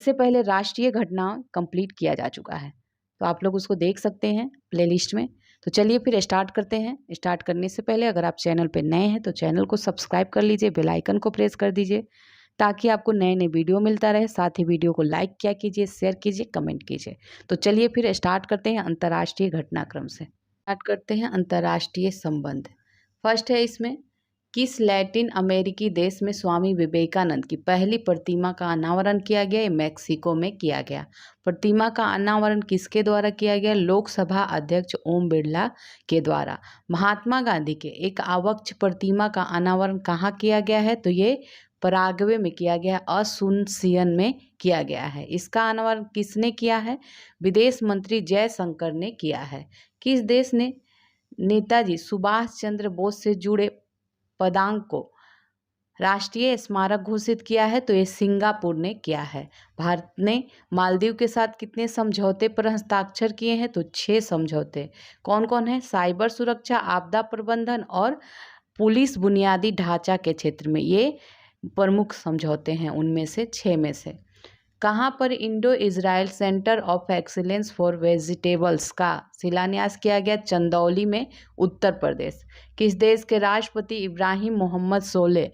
इससे पहले राष्ट्रीय घटना कंप्लीट किया जा चुका है, तो आप लोग उसको देख सकते हैं प्लेलिस्ट में। तो चलिए फिर स्टार्ट करते हैं। स्टार्ट करने से पहले अगर आप चैनल पे नए हैं तो चैनल को सब्सक्राइब कर लीजिए, बेल आइकन को प्रेस कर दीजिए ताकि आपको नए नए वीडियो मिलता रहे। साथ ही वीडियो को लाइक क्या कीजिए, शेयर कीजिए, कमेंट कीजिए। तो चलिए फिर स्टार्ट करते हैं अंतर्राष्ट्रीय घटनाक्रम से। स्टार्ट करते हैं अंतर्राष्ट्रीय संबंध। फर्स्ट है इसमें, किस लैटिन अमेरिकी देश में स्वामी विवेकानंद की पहली प्रतिमा का अनावरण किया गया? ये मैक्सिको में किया गया। प्रतिमा का अनावरण किसके द्वारा किया गया? लोकसभा अध्यक्ष ओम बिरला के द्वारा। महात्मा गांधी के एक आवक्ष प्रतिमा का अनावरण कहाँ किया गया है? तो ये पराग्वे में किया गया, असुनसियन में किया गया है। इसका अनावरण किसने किया है? विदेश मंत्री जयशंकर ने किया है। किस देश ने नेताजी सुभाष चंद्र बोस से जुड़े पदांक को राष्ट्रीय स्मारक घोषित किया है? तो ये सिंगापुर ने किया है। भारत ने मालदीव के साथ कितने समझौते पर हस्ताक्षर किए हैं? तो 6 समझौते। कौन कौन है? साइबर सुरक्षा, आपदा प्रबंधन और पुलिस बुनियादी ढांचा के क्षेत्र में, ये प्रमुख समझौते हैं उनमें से 6 में से। कहाँ पर Indo Israel centre of excellence for vegetables का शिलान्यास किया गया? चंदौली में, उत्तर प्रदेश। किस देश के राष्ट्रपति इब्राहिम मोहम्मद सोलेह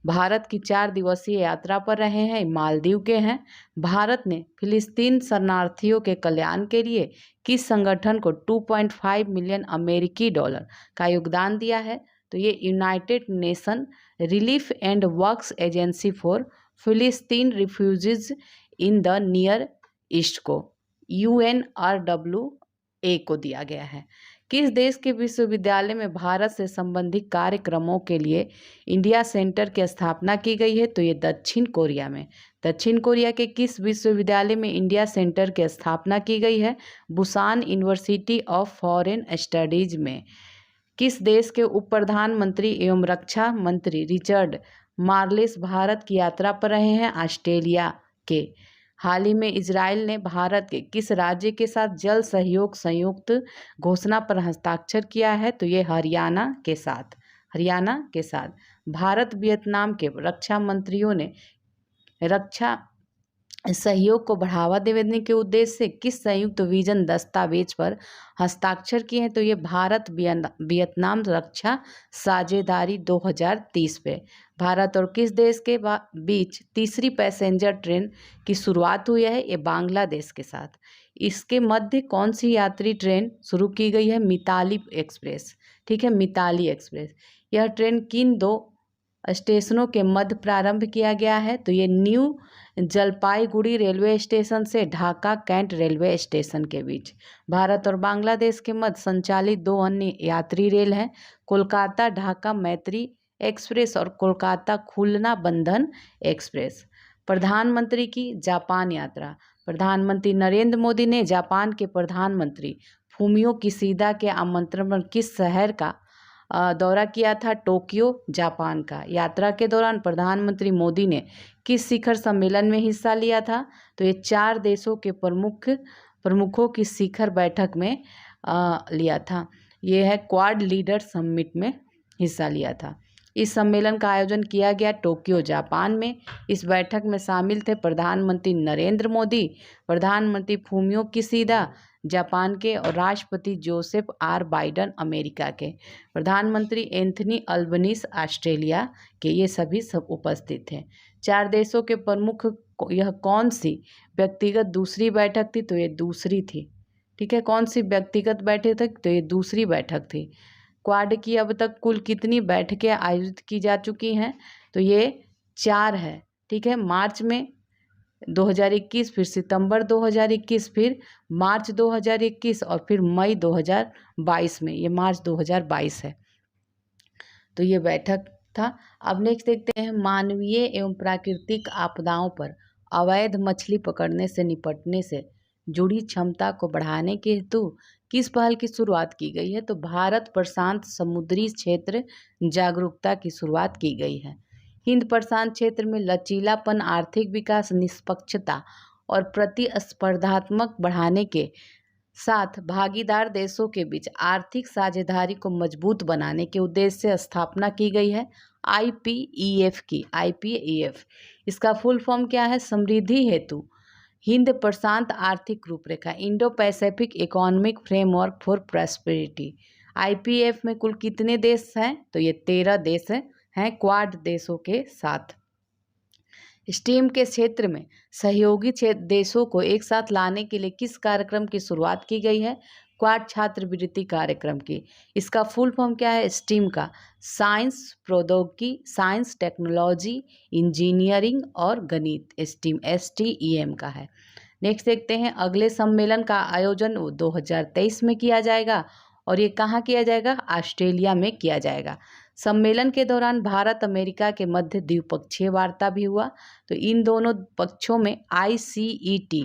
भारत की 4 दिवसीय यात्रा पर रहे हैं? मालदीव के हैं। भारत ने फिलिस्तीन शरणार्थियों के कल्याण के लिए किस संगठन को 2.5 मिलियन अमेरिकी डॉलर का योगदान दिया है? तो ये United Nation Relief and Works Agency for Palestine Refugees in the Near East को, UNRWA को दिया गया है। किस देश के विश्वविद्यालय में भारत से संबंधित कार्यक्रमों के लिए इंडिया सेंटर की स्थापना की गई है? तो ये दक्षिण कोरिया में। दक्षिण कोरिया के किस विश्वविद्यालय में इंडिया सेंटर की स्थापना की गई है? Busan university of foreign studies में। किस देश के उप प्रधानमंत्री एवं रक्षा मंत्री रिचर्ड मार्लेस भारत की यात्रा पर रहे हैं? ऑस्ट्रेलिया के। हाल ही में इजराइल ने भारत के किस राज्य के साथ जल सहयोग संयुक्त घोषणा पर हस्ताक्षर किया है? तो ये हरियाणा के साथ। हरियाणा के साथ। भारत वियतनाम के रक्षा मंत्रियों ने रक्षा सहयोग को बढ़ावा देने के उद्देश्य से किस संयुक्त विजन दस्तावेज पर हस्ताक्षर किए हैं? तो ये भारत वियतनाम रक्षा साझेदारी 2030 पे। भारत और किस देश के बीच तीसरी पैसेंजर ट्रेन की शुरुआत हुई है? ये बांग्लादेश के साथ। इसके मध्य कौन सी यात्री ट्रेन शुरू की गई है? मिताली एक्सप्रेस। ठीक है, मिताली एक्सप्रेस। यह ट्रेन किन 2 स्टेशनों के मध्य प्रारंभ किया गया है? तो ये न्यू जलपाईगुड़ी रेलवे स्टेशन से ढाका कैंट रेलवे स्टेशन के बीच। भारत और बांग्लादेश के मध्य संचालित 2 अन्य यात्री रेल हैं, कोलकाता ढाका मैत्री एक्सप्रेस और कोलकाता खुलना बंधन एक्सप्रेस। प्रधानमंत्री की जापान यात्रा। प्रधानमंत्री नरेंद्र मोदी ने जापान के प्रधानमंत्री फूमियो किशिदा के आमंत्रण पर किस शहर का दौरा किया था? टोक्यो, जापान का। यात्रा के दौरान प्रधानमंत्री मोदी ने किस शिखर सम्मेलन में हिस्सा लिया था? तो ये 4 देशों के प्रमुखों की शिखर बैठक में लिया था। ये है क्वाड लीडर समिट में हिस्सा लिया था। इस सम्मेलन का आयोजन किया गया टोक्यो, जापान में। इस बैठक में शामिल थे प्रधानमंत्री नरेंद्र मोदी, प्रधानमंत्री फूमियो किशिदा जापान के और राष्ट्रपति जोसेफ आर बाइडेन अमेरिका के, प्रधानमंत्री एंथनी अल्बनीस ऑस्ट्रेलिया के, ये सभी सब उपस्थित थे। 4 देशों के प्रमुख, यह कौन सी व्यक्तिगत दूसरी बैठक थी? तो ये दूसरी थी। ठीक है, कौन सी व्यक्तिगत बैठक थी? तो ये दूसरी बैठक थी। क्वाड की अब तक कुल कितनी बैठकें आयोजित की जा चुकी हैं? तो ये 4 है। ठीक है, मार्च में 2021, फिर सितंबर 2021, फिर मार्च 2021 और फिर मई 2022 में। ये मार्च 2022 है। तो ये बैठक था। अब नेक्स्ट देखते हैं, मानवीय एवं प्राकृतिक आपदाओं पर अवैध मछली पकड़ने से निपटने से जुड़ी क्षमता को बढ़ाने के हेतु किस पहल की शुरुआत की गई है? तो भारत प्रशांत समुद्री क्षेत्र जागरूकता की शुरुआत की गई है। हिंद प्रशांत क्षेत्र में लचीलापन, आर्थिक विकास, निष्पक्षता और प्रतिस्पर्धात्मक बढ़ाने के साथ भागीदार देशों के बीच आर्थिक साझेदारी को मजबूत बनाने के उद्देश्य से स्थापना की गई है IPEF की। IPEF इसका फुल फॉर्म क्या है? समृद्धि हेतु हिंद प्रशांत आर्थिक रूपरेखा, Indo Pacific economic framework for prosperity. IPF में कुल कितने देश हैं? तो ये 13 देश हैं क्वाड देशों के साथ। स्टीम के क्षेत्र में सहयोगी देशों को एक साथ लाने के लिए किस कार्यक्रम की शुरुआत की गई है? क्वाड छात्रवृत्ति कार्यक्रम की। इसका फुल फॉर्म क्या है स्टीम का? साइंस, प्रौद्योगिकी, साइंस, टेक्नोलॉजी, इंजीनियरिंग और गणित। स्टीम STEM का है। नेक्स्ट देखते हैं, अगले सम्मेलन का आयोजन 2023 में किया जाएगा और ये कहाँ किया जाएगा? ऑस्ट्रेलिया में किया जाएगा। सम्मेलन के दौरान भारत अमेरिका के मध्य द्विपक्षीय वार्ता भी हुआ। तो इन दोनों पक्षों में ICET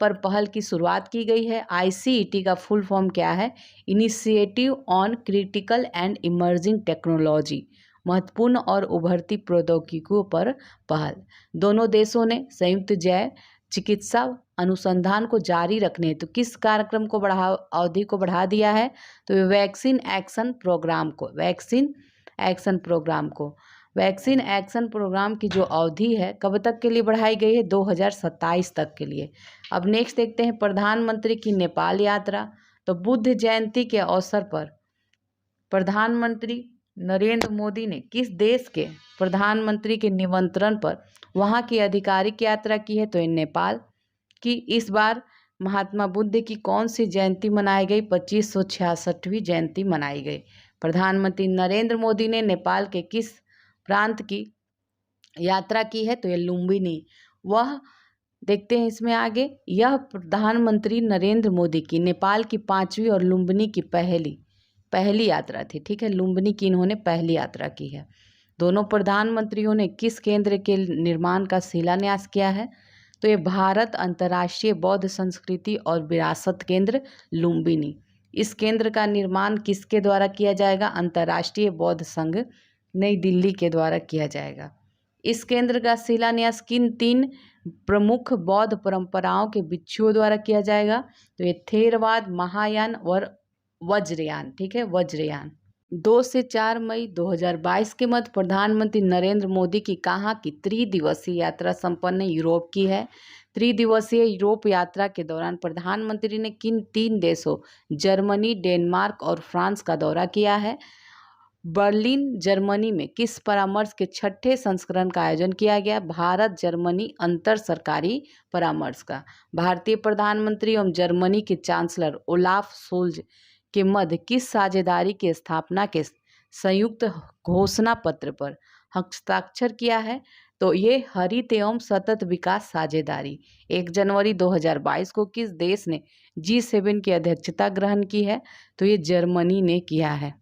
पर पहल की शुरुआत की गई है। ICET का फुल फॉर्म क्या है? Initiative on critical and emerging technology, महत्वपूर्ण और उभरती प्रौद्योगिकियों पर पहल। दोनों देशों ने संयुक्त जैव चिकित्सा अनुसंधान को जारी रखने हेतु किस कार्यक्रम को अवधि को बढ़ा दिया है? तो वैक्सीन एक्शन प्रोग्राम को। वैक्सीन एक्शन प्रोग्राम की जो अवधि है कब तक के लिए बढ़ाई गई है? 2027 तक के लिए। अब नेक्स्ट देखते हैं, प्रधानमंत्री की नेपाल यात्रा। तो बुद्ध जयंती के अवसर पर प्रधानमंत्री नरेंद्र मोदी ने किस देश के प्रधानमंत्री के निमंत्रण पर वहां की आधिकारिक यात्रा की है? तो ये नेपाल की। इस बार महात्मा बुद्ध की कौन सी जयंती मनाई गई? 2566वीं जयंती मनाई गई। प्रधानमंत्री नरेंद्र मोदी ने नेपाल के किस प्रांत की यात्रा की है? तो ये लुम्बिनी। वह देखते हैं इसमें आगे, यह प्रधानमंत्री नरेंद्र मोदी की नेपाल की 5वीं और लुम्बिनी की पहली यात्रा थी। ठीक है, लुम्बिनी की इन्होंने पहली यात्रा की है। दोनों प्रधानमंत्रियों ने किस केंद्र के निर्माण का शिलान्यास किया है? तो ये भारत अंतर्राष्ट्रीय बौद्ध संस्कृति और विरासत केंद्र लुम्बिनी। इस केंद्र का निर्माण किसके द्वारा किया जाएगा? अंतर्राष्ट्रीय बौद्ध संघ नई दिल्ली के द्वारा किया जाएगा। इस केंद्र का शिलान्यास किन 3 प्रमुख बौद्ध परंपराओं के भिक्षुओं द्वारा किया जाएगा? तो ये थेरवाद, महायान और वज्रयान। ठीक है, वज्रयान। 2 से 4 मई 2022 के मध्य प्रधानमंत्री नरेंद्र मोदी की कहाँ की त्रिदिवसीय यात्रा संपन्न यूरोप की है? त्रिदिवसीय यूरोप यात्रा के दौरान प्रधानमंत्री ने किन 3 देशों जर्मनी, डेनमार्क और फ्रांस का दौरा किया है? बर्लिन जर्मनी में किस परामर्श के 6ठे संस्करण का आयोजन किया गया? भारत जर्मनी अंतर सरकारी परामर्श का। भारतीय प्रधानमंत्री एवं जर्मनी के चांसलर ओलाफ सोल्ज के मध्य किस साझेदारी की स्थापना के संयुक्त घोषणा पत्र पर हस्ताक्षर किया है? तो ये हरित एवं सतत विकास साझेदारी। 1 जनवरी 2022 को किस देश ने G7 की अध्यक्षता ग्रहण की है? तो ये जर्मनी ने किया है।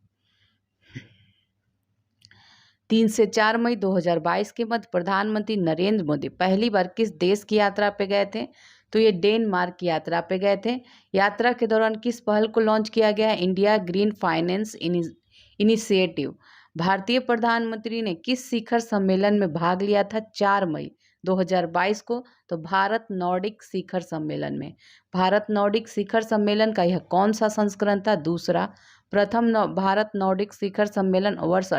3 से 4 मई 2022 के मध्य प्रधानमंत्री नरेंद्र मोदी पहली बार किस देश की यात्रा पे गए थे? तो ये डेनमार्क की यात्रा पे गए थे। यात्रा के दौरान किस पहल को लॉन्च किया गया है? India green finance initiative. भारतीय प्रधानमंत्री ने किस शिखर सम्मेलन में भाग लिया था 4 मई 2022 को? तो भारत नॉर्डिक शिखर सम्मेलन में। भारत नॉर्डिक शिखर सम्मेलन का यह कौन सा संस्करण था? दूसरा। प्रथम भारत नॉर्डिक शिखर सम्मेलन वर्ष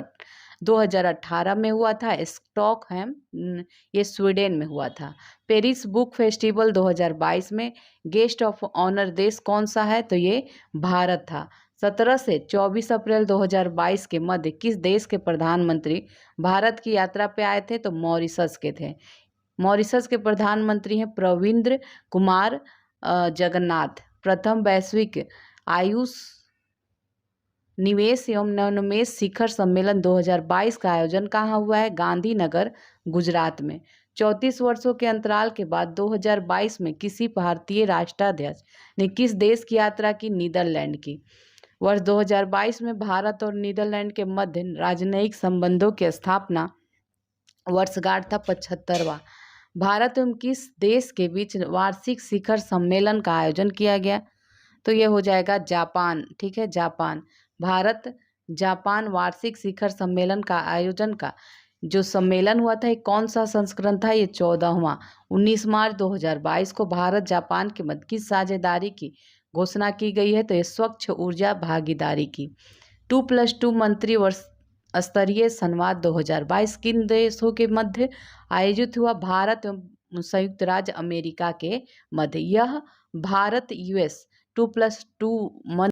2018 में हुआ था, स्टॉकहोम ये स्वीडन में हुआ था। पेरिस बुक फेस्टिवल 2022 में गेस्ट ऑफ ऑनर देश कौन सा है? तो ये भारत था। 17 से 24 अप्रैल 2022 के मध्य किस देश के प्रधानमंत्री भारत की यात्रा पे आए थे? तो मॉरिशस के थे। मॉरिशस के प्रधानमंत्री हैं प्रविंद्र कुमार जगन्नाथ। प्रथम वैश्विक आयुष निवेश एवं नवोन्मेष शिखर सम्मेलन 2022 का आयोजन कहाँ हुआ है? गांधीनगर, गुजरात में। 34 वर्षों के अंतराल के बाद 2022 में किसी भारतीय राष्ट्राध्यक्ष ने किस देश की यात्रा की? नीदरलैंड की। वर्ष 2022 में भारत और नीदरलैंड के मध्य राजनयिक संबंधों की स्थापना वर्षगांठ था 75वां। भारत एवं किस देश के बीच वार्षिक शिखर सम्मेलन का आयोजन किया गया? तो ये हो जाएगा जापान। ठीक है, जापान। भारत जापान वार्षिक शिखर सम्मेलन का आयोजन का जो सम्मेलन हुआ था ये कौन सा संस्करण था? ये 14वां। 19 मार्च 2022 को भारत जापान के मध्य किस साझेदारी की घोषणा की गई है? तो ये स्वच्छ ऊर्जा भागीदारी की। 2+2 मंत्री वर्ष स्तरीय संवाद 2022 किन देशों के मध्य आयोजित हुआ? भारत एवं संयुक्त राज्य अमेरिका के मध्य। यह भारत US 2+2 मंथ